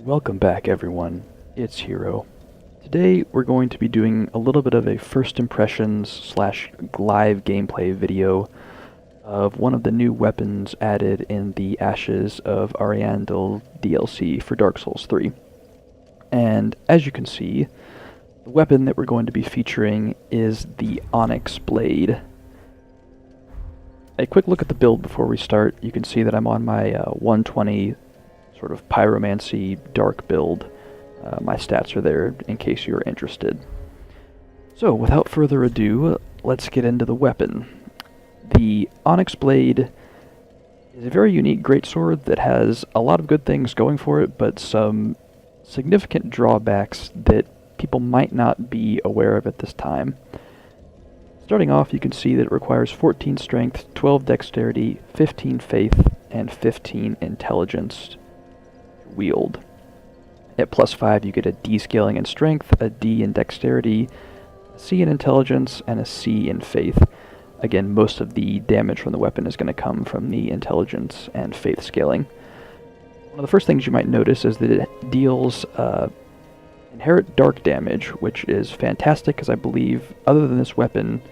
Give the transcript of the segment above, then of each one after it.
Welcome back everyone, it's Hero. Today we're going to be doing a little bit of a first impressions slash live gameplay video of one of the new weapons added in the Ashes of Ariandel DLC for Dark Souls 3. And as you can see, the weapon that we're going to be featuring is the Onyx Blade. A quick look at the build before we start. You can see that I'm on my 120 sort of pyromancy dark build. My stats are there in case you're interested. So without further ado, let's get into the weapon. The Onyx Blade is a very unique greatsword that has a lot of good things going for it, but some significant drawbacks that people might not be aware of at this time. Starting off, you can see that it requires 14 strength, 12 dexterity, 15 faith, and 15 intelligence to wield. At +5, you get a D scaling in strength, a D in dexterity, a C in intelligence, and a C in faith. Again, most of the damage from the weapon is going to come from the intelligence and faith scaling. One of the first things you might notice is that it deals inherent dark damage, which is fantastic because I believe, other than this weapon,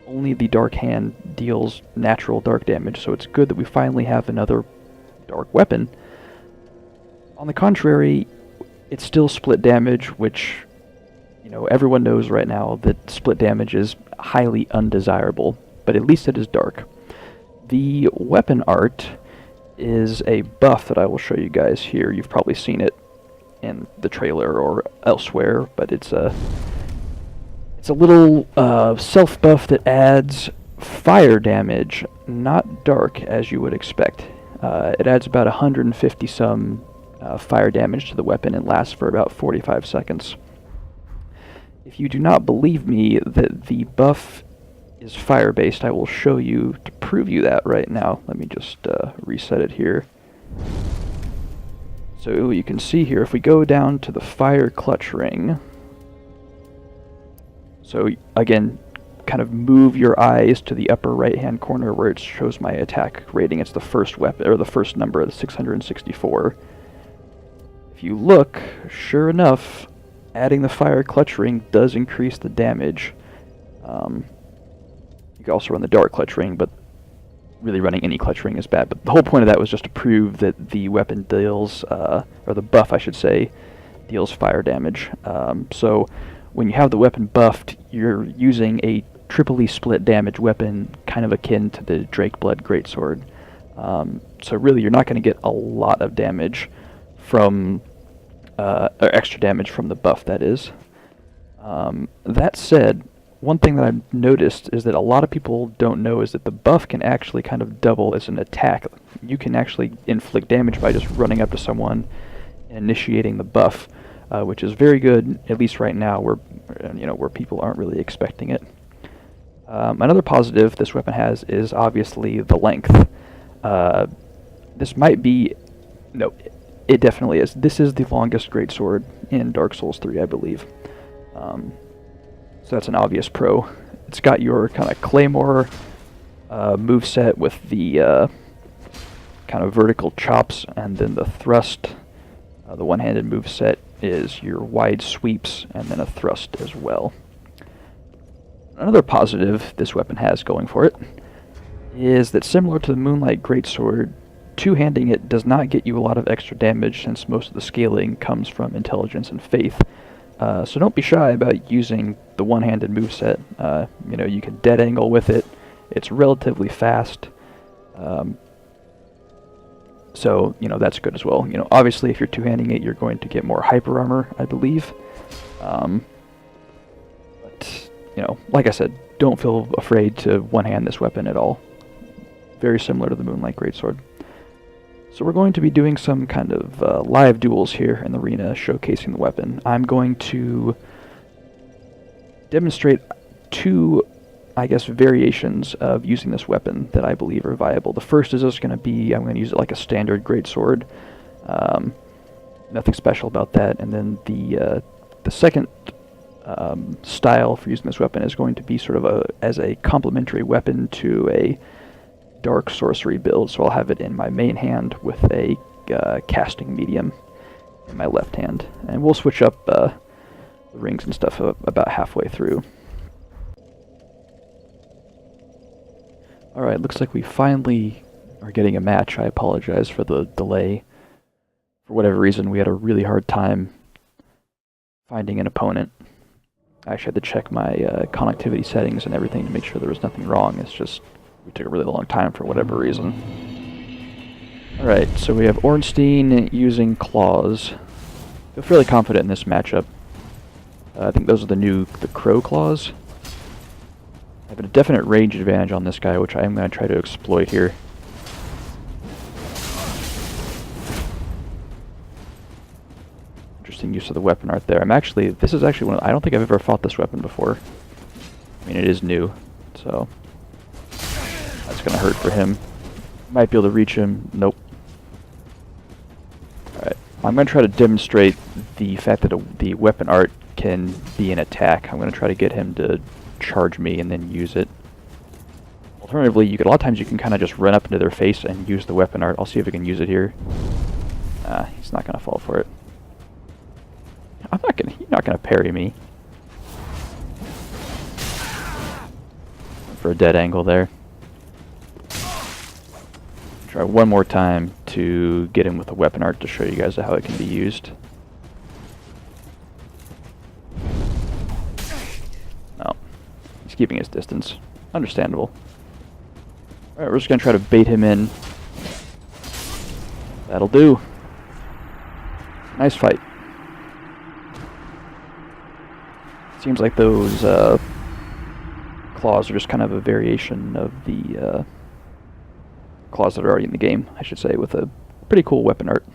only the Dark Hand deals natural dark damage, so it's good that we finally have another dark weapon. On the contrary, it's still split damage, which, you know, everyone knows right now that split damage is highly undesirable, but at least it is dark. The weapon art is a buff that I will show you guys here. You've probably seen it in the trailer or elsewhere, but it's a little self buff that adds fire damage, not dark as you would expect. It adds about 150 some fire damage to the weapon and lasts for about 45 seconds. If you do not believe me that the buff is fire based, I will show you to prove you that right now. Let me just reset it here. So you can see here, if we go down to the fire clutch ring, so again, kind of move your eyes to the upper right hand corner where it shows my attack rating. It's the first weapon, or the first number, the 664. If you look, sure enough, adding the fire clutch ring does increase the damage. You can also run the dark clutch ring, but really running any clutch ring is bad. But the whole point of that was just to prove that the weapon deals, or the buff I should say, deals fire damage. So when you have the weapon buffed, you're using a triply split damage weapon, kind of akin to the Drakeblood greatsword. So really, you're not going to get a lot of damage from, or extra damage from the buff, that is. That said, one thing that I've noticed is that a lot of people don't know is that the buff can actually kind of double as an attack. You can actually inflict damage by just running up to someone and initiating the buff, which is very good, at least right now, where people aren't really expecting it. Another positive this weapon has is obviously the length. This might be, no, it definitely is. This is the longest greatsword in Dark Souls 3, I believe. So that's an obvious pro. It's got your kind of claymore moveset with the kind of vertical chops, and then the thrust, the one-handed moveset is your wide sweeps, and then a thrust as well. Another positive this weapon has going for it is that, similar to the Moonlight Greatsword, two-handing it does not get you a lot of extra damage, since most of the scaling comes from intelligence and faith. So don't be shy about using the one-handed moveset. You can dead angle with it. It's relatively fast. So, that's good as well. Obviously, if you're two-handing it, you're going to get more hyper armor, I believe. But, like I said, don't feel afraid to one-hand this weapon at all. Very similar to the Moonlight Greatsword. So we're going to be doing some kind of live duels here in the arena, showcasing the weapon. I'm going to demonstrate two, I guess, variations of using this weapon that I believe are viable. The first is just going to be, I'm going to use it like a standard greatsword. Nothing special about that. And then the second style for using this weapon is going to be sort of as a complementary weapon to a dark sorcery build, so I'll have it in my main hand with a casting medium. in my left hand. And we'll switch up the rings and stuff about halfway through. Alright, looks like we finally are getting a match. I apologize for the delay. For whatever reason, we had a really hard time finding an opponent. I actually had to check my connectivity settings and everything to make sure there was nothing wrong. It's just, we took a really long time for whatever reason. Alright, so we have Ornstein using claws. I feel fairly confident in this matchup. I think those are the crow claws. I have a definite range advantage on this guy, which I am going to try to exploit here. Interesting use of the weapon art there. This is actually I don't think I've ever fought this weapon before. I mean, it is new, so that's going to hurt for him. Might be able to reach him. Nope. Alright, I'm going to try to demonstrate the fact that the weapon art can be an attack. I'm going to try to get him to charge me and then use it. Alternatively, a lot of times you can kind of just run up into their face and use the weapon art. I'll see if I can use it here. He's not going to fall for it. He's not gonna parry me. For a dead angle there. Try one more time to get him with the weapon art to show you guys how it can be used. No. He's keeping his distance. Understandable. Alright, we're just gonna try to bait him in. That'll do. Nice fight. Seems like those claws are just kind of a variation of the claws that are already in the game, I should say, with a pretty cool weapon art.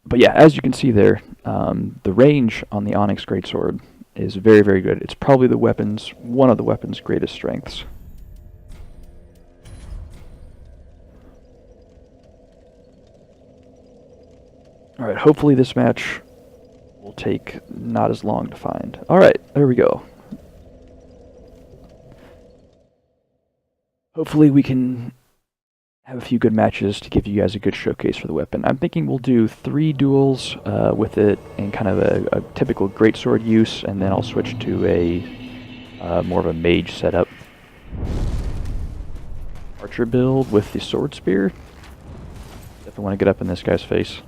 But yeah, as you can see there, the range on the Onyx greatsword is very, very good. It's probably one of the weapon's greatest strengths. Alright, hopefully this match will take not as long to find. Alright, there we go. Hopefully we can have a few good matches to give you guys a good showcase for the weapon. I'm thinking we'll do 3 duels with it in kind of a typical greatsword use, and then I'll switch to a more of a mage setup. Archer build with the sword spear. Definitely want to get up in this guy's face.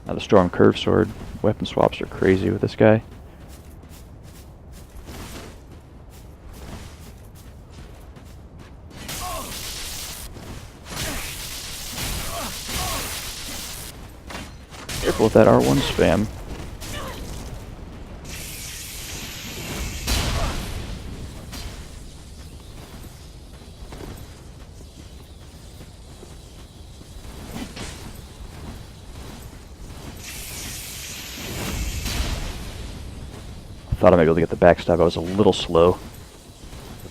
Now the Storm Curve Sword. Weapon swaps are crazy with this guy. Careful with that R1 spam. Thought I might be able to get the backstab. I was a little slow.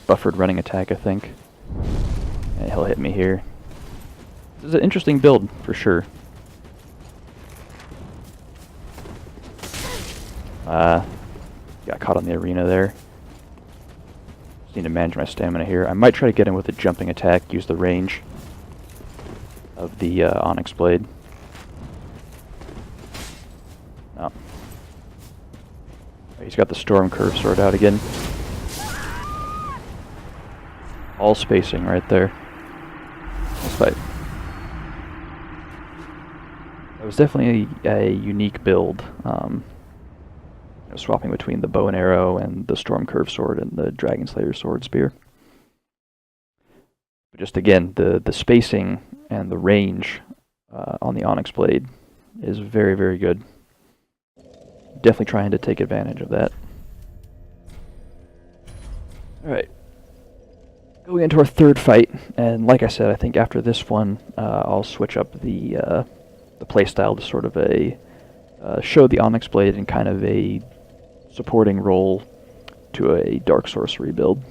Buffered running attack, I think. And he'll hit me here. This is an interesting build, for sure. Got caught on the arena there. Just need to manage my stamina here. I might try to get him with a jumping attack, use the range of the Onyx Blade. No. He's got the Storm Curve Sword out again. All spacing right there. Nice fight. It was definitely a unique build. Swapping between the bow and arrow and the Storm Curve Sword and the Dragon Slayer Sword Spear. But just again, the spacing and the range on the Onyx Blade is very, very good. Definitely trying to take advantage of that. Alright. Going into our third fight, and like I said, I think after this one, I'll switch up the playstyle to sort of show the Onyx Blade in kind of a supporting role to a Dark Sorcery build.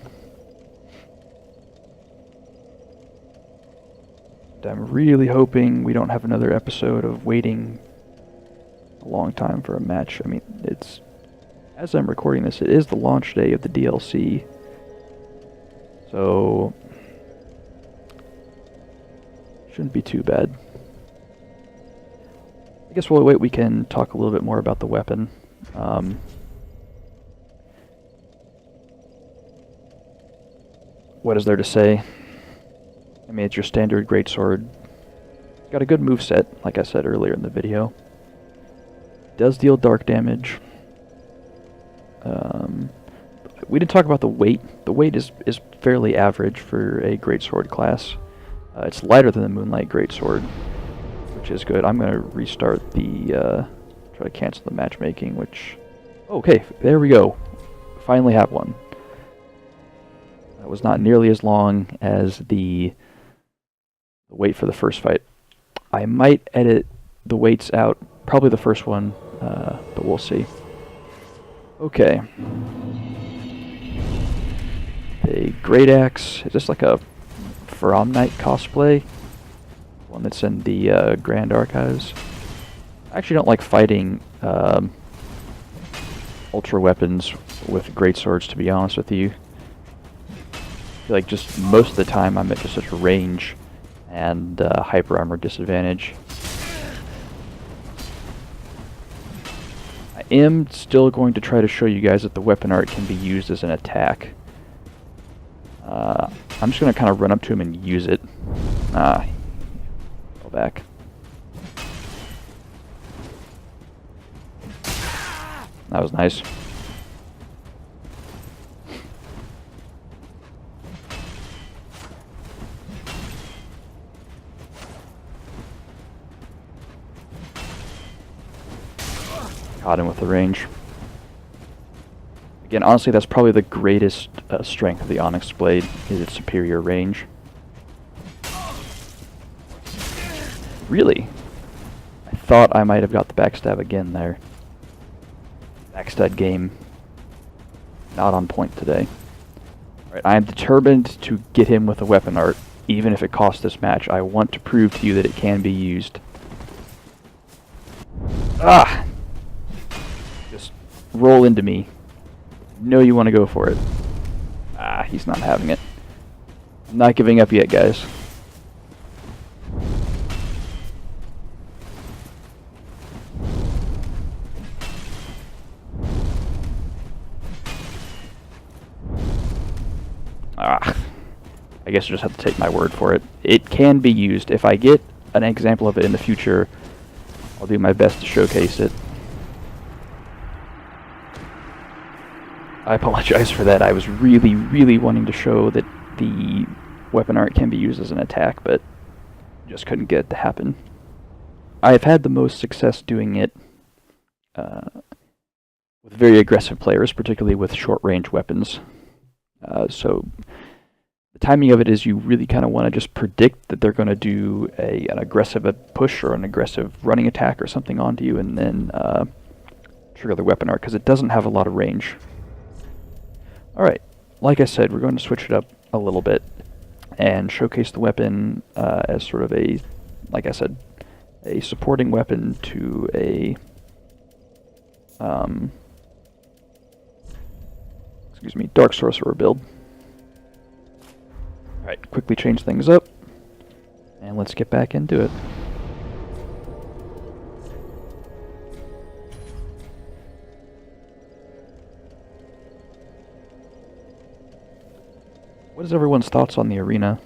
I'm really hoping we don't have another episode of waiting a long time for a match. I mean, as I'm recording this, it is the launch day of the DLC. So So shouldn't be too bad. I guess while we wait, we can talk a little bit more about the weapon. What is there to say? I mean, it's your standard greatsword. It's got a good moveset, like I said earlier in the video. Does deal dark damage. We didn't talk about the weight. The weight is fairly average for a greatsword class. It's lighter than the Moonlight Greatsword, which is good. I'm going to restart the... try to cancel the matchmaking, which... Okay, there we go. Finally have one. That was not nearly as long as the wait for the first fight. I might edit the weights out, probably the first one, but we'll see. Okay. A Great Axe. Is this like a From Knight cosplay? One that's in the Grand Archives. I actually don't like fighting ultra weapons with greatswords, to be honest with you. I feel like just most of the time I'm at just such a range and hyper armor disadvantage. I am still going to try to show you guys that the weapon art can be used as an attack. I'm just going to kind of run up to him and use it. Go back. That was nice. Caught him with the range. Again, honestly, that's probably the greatest strength of the Onyx Blade, is its superior range. Really? I thought I might have got the backstab again there. Backstab game not on point today. Alright, I am determined to get him with a weapon art, even if it costs this match. I want to prove to you that it can be used. Ah! Just roll into me. No, you want to go for it. Ah, he's not having it. I'm not giving up yet, guys. Ah, I guess you just have to take my word for it. It can be used. If I get an example of it in the future, I'll do my best to showcase it. I apologize for that. I was really, really wanting to show that the weapon art can be used as an attack, but just couldn't get it to happen. I have had the most success doing it with very aggressive players, particularly with short-range weapons. So the timing of it is you really kind of want to just predict that they're going to do an aggressive push or an aggressive running attack or something onto you, and then trigger the weapon art, because it doesn't have a lot of range. Alright, like I said, we're going to switch it up a little bit and showcase the weapon as sort of a, like I said, a supporting weapon to a Dark Sorcerer build. Alright, quickly change things up, and let's get back into it. What is everyone's thoughts on the arena?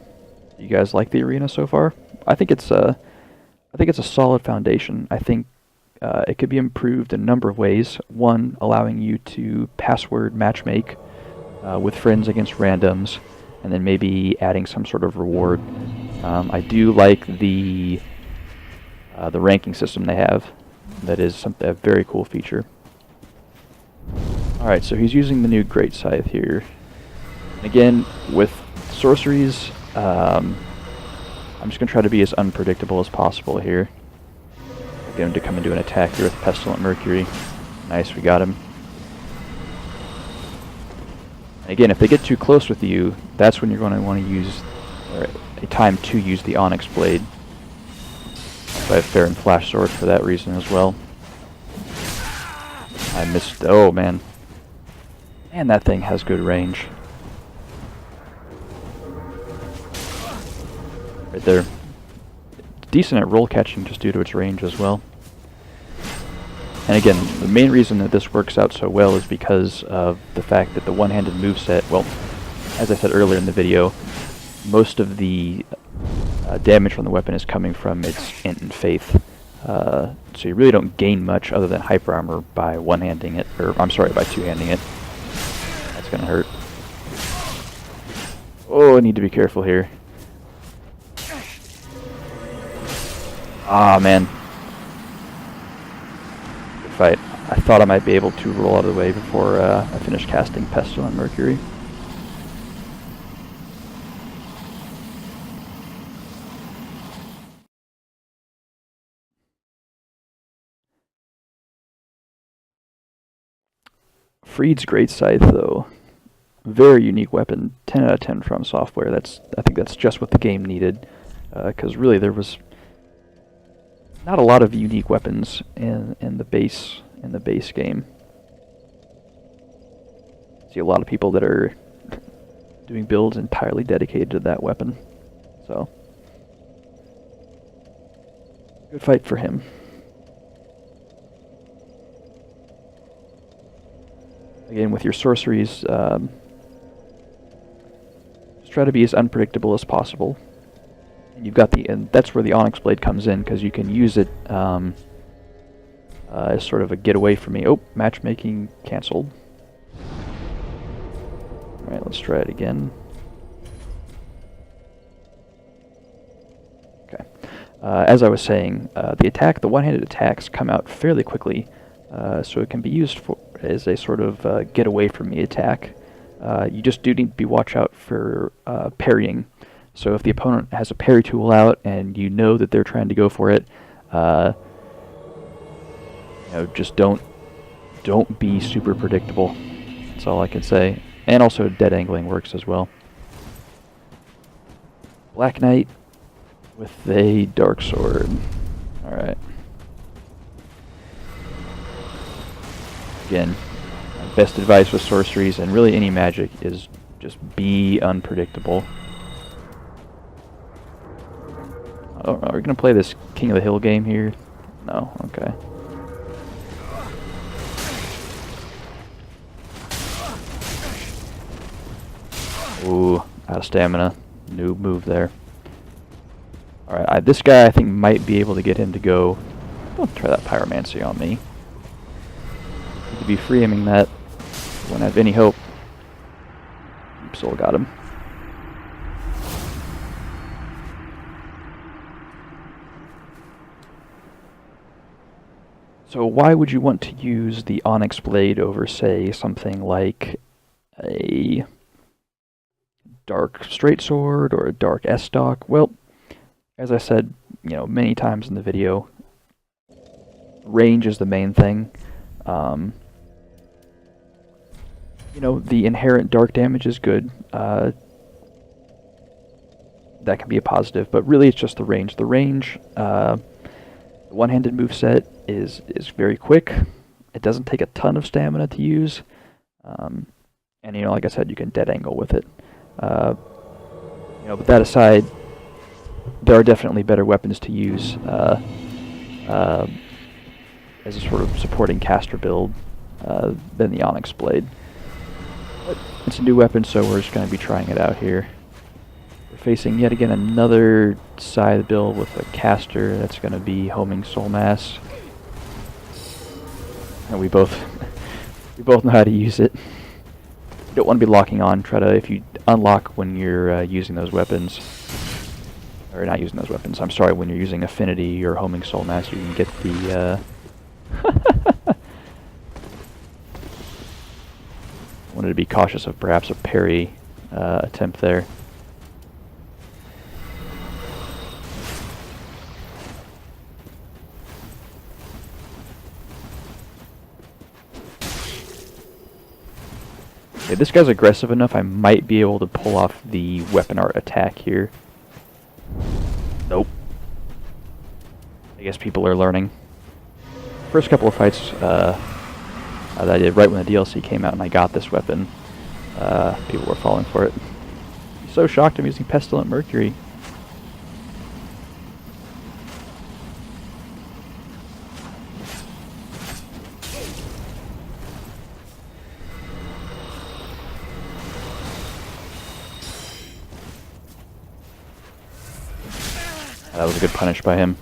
Do you guys like the arena so far? I think it's a solid foundation. I think it could be improved in a number of ways. One, allowing you to password matchmake with friends against randoms, and then maybe adding some sort of reward. I do like the ranking system they have. That is a very cool feature. Alright, so he's using the new Great Scythe here. And again, with sorceries, I'm just going to try to be as unpredictable as possible here. Get him to come into an attack here with Pestilent Mercury. Nice, we got him. And again, if they get too close with you, that's when you're going to want to use, or a time to use the Onyx Blade. So I have Fair and Flash Sword for that reason as well. I missed, oh man. Man, that thing has good range. right there. Decent at roll catching just due to its range as well. And again, the main reason that this works out so well is because of the fact that the one-handed moveset, well, as I said earlier in the video, most of the damage from the weapon is coming from its int and faith. So you really don't gain much other than hyper armor by one-handing it, or I'm sorry, by two-handing it. That's gonna hurt. Oh, I need to be careful here. Ah, man. Good fight. I thought I might be able to roll out of the way before I finished casting Pestilent Mercury. Freed's Great Scythe, though, very unique weapon. 10 out of 10 from software. I think that's just what the game needed, because really there was not a lot of unique weapons in the base game. See a lot of people that are doing builds entirely dedicated to that weapon. So good fight for him. Again, with your sorceries, just try to be as unpredictable as possible. And you've got and that's where the Onyx Blade comes in, because you can use it as sort of a getaway for me. Oh, matchmaking canceled. Alright, let's try it again. Okay. As I was saying, the one-handed attacks come out fairly quickly, so it can be used as a sort of get-away from me attack. You just do need to watch out for parrying. So if the opponent has a parry tool out and you know that they're trying to go for it, just don't be super predictable. That's all I can say. And also dead angling works as well. Black Knight with a dark sword. Alright. Again, best advice with sorceries and really any magic is just be unpredictable. Oh, are we going to play this King of the Hill game here? No, okay. Ooh, out of stamina. Noob move there. Alright, this guy I think might be able to get him to go. Don't try that pyromancy on me. Need to be free aiming that. Won't have any hope. Still got him. So why would you want to use the Onyx Blade over, say, something like a dark straight sword or a dark S-stock? Well, as I said, many times in the video, range is the main thing. The inherent dark damage is good. That can be a positive, but really it's just the range. The range, the one-handed moveset is very quick. It doesn't take a ton of stamina to use. And like I said, you can dead angle with it. But that aside, there are definitely better weapons to use as a sort of supporting caster build than the Onyx Blade. But it's a new weapon, so we're just going to be trying it out here. We're facing yet again another scythe build with a caster that's going to be homing soul mass. And we both know how to use it. You don't want to be locking on. If you unlock when you're using those weapons, or not using those weapons, I'm sorry, when you're using affinity or homing soul mass, you can get the wanted to be cautious of perhaps a parry attempt there. Okay, this guy's aggressive enough, I might be able to pull off the weapon art attack here. Nope. I guess people are learning. First couple of fights that I did right when the DLC came out and I got this weapon, people were falling for it. I'm so shocked I'm using Pestilent Mercury. That was a good punish by him.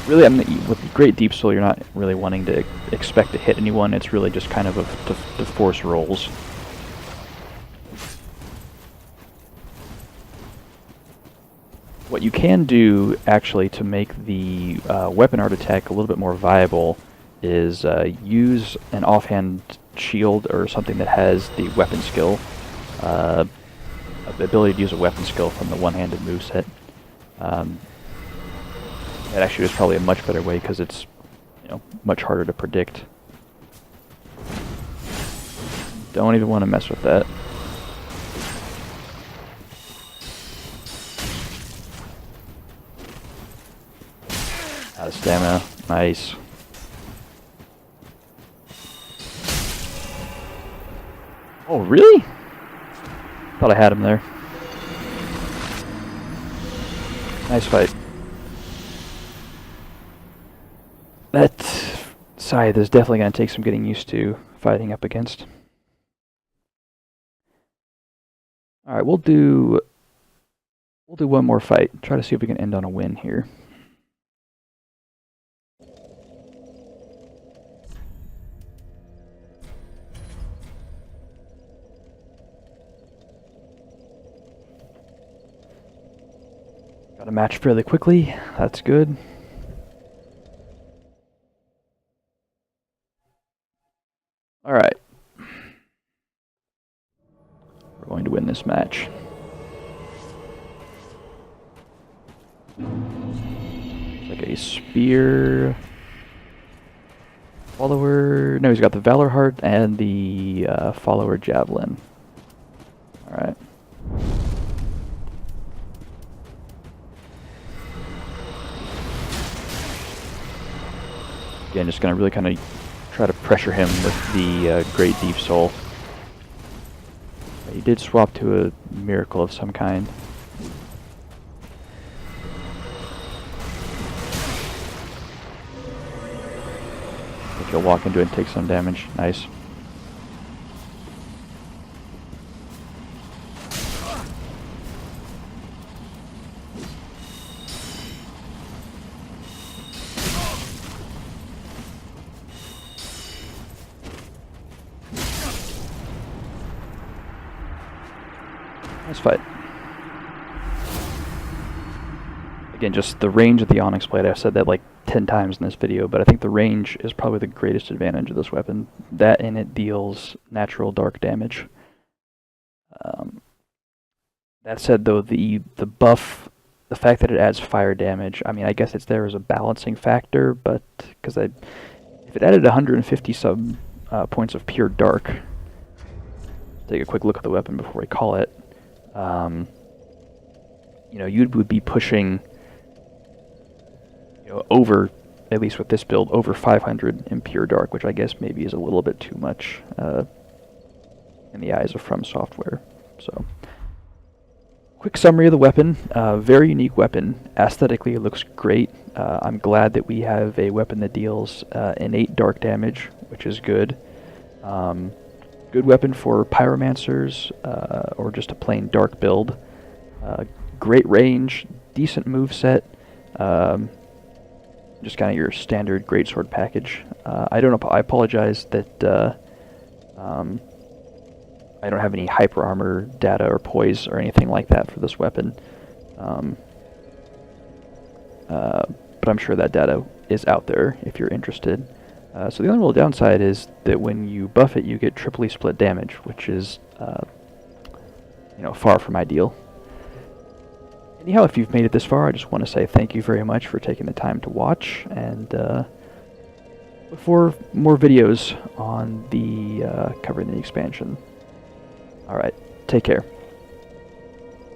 Really, I mean, with Great Deep Soul, you're not really wanting to expect to hit anyone. It's really just kind of to force rolls. What you can do, actually, to make the weapon art attack a little bit more viable is use an offhand shield or something that has the weapon skill. The ability to use a weapon skill from the one-handed moveset. That actually is probably a much better way because it's, much harder to predict. Don't even want to mess with that. Out of stamina. Nice. Oh, really? Thought I had him there. Nice fight. That scythe is definitely going to take some getting used to fighting up against. Alright, we'll do one more fight. Try to see if we can end on a win here. Got a match fairly quickly. That's good. Alright. We're going to win this match. Like a spear follower. No, he's got the Valor Heart and the follower javelin. Alright. Again, just gonna really kind of try to pressure him with the Great Deep Soul. He did swap to a miracle of some kind. I think he'll walk into it and take some damage. Nice. Nice fight. Again, just the range of the Onyx Blade. I've said that like 10 times in this video, but I think the range is probably the greatest advantage of this weapon. That and it deals natural dark damage. That said, though, the buff, the fact that it adds fire damage, I mean, I guess it's there as a balancing factor, but because if it added 150 some points of pure dark, take a quick look at the weapon before we call it. You would be pushing, over, at least with this build, over 500 in pure dark, which I guess maybe is a little bit too much in the eyes of From Software. So, quick summary of the weapon. Very unique weapon. Aesthetically, it looks great. I'm glad that we have a weapon that deals innate dark damage, which is good. Good weapon for pyromancers or just a plain dark build. Great range, decent moveset. Just kind of your standard greatsword package. I apologize that I don't have any hyper armor data or poise or anything like that for this weapon. But I'm sure that data is out there if you're interested. So the only real downside is that when you buff it, you get triply split damage, which is, far from ideal. Anyhow, if you've made it this far, I just want to say thank you very much for taking the time to watch, and look for more videos on the covering the expansion. Alright, take care.